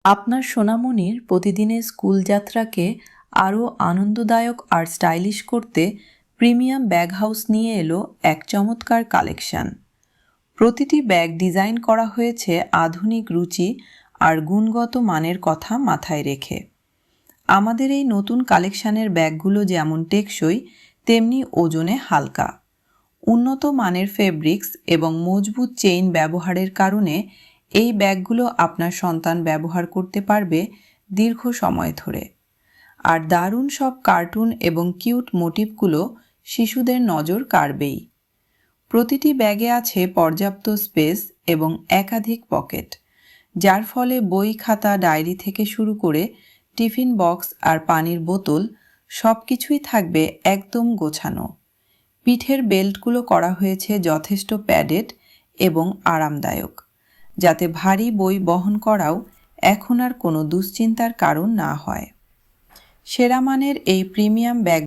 আপনার সোনামণির প্রতিদিনের স্কুল যাত্রাকে আরও আনন্দদায়ক আর স্টাইলিশ করতে প্রিমিয়াম ব্যাগ হাউস নিয়ে এলো এক চমৎকার কালেকশন। প্রতিটি ব্যাগ ডিজাইন করা হয়েছে আধুনিক রুচি আর গুণগত মানের কথা মাথায় রেখে। আমাদের এই নতুন কালেকশনের ব্যাগগুলো যেমন টেকসই তেমনি ওজনে হালকা। উন্নত মানের ফেব্রিক্স এবং মজবুত চেইন ব্যবহারের কারণে এই ব্যাগগুলো আপনার সন্তান ব্যবহার করতে পারবে দীর্ঘ সময় ধরে। আর দারুণ সব কার্টুন এবং কিউট মোটিভগুলো শিশুদের নজর কাড়বেই। প্রতিটি ব্যাগে আছে পর্যাপ্ত স্পেস এবং একাধিক পকেট, যার ফলে বই, খাতা, ডায়েরি থেকে শুরু করে টিফিন বক্স আর পানির বোতল সব কিছুই থাকবে একদম গোছানো। পিঠের বেল্টগুলো করা হয়েছে যথেষ্ট প্যাডেড এবং আরামদায়ক, যাতে ভারী বই বহন করাও এখন আর কোনো দুশ্চিন্তার কারণ না হয়। সেরা মানের এই প্রিমিয়াম ব্যাগ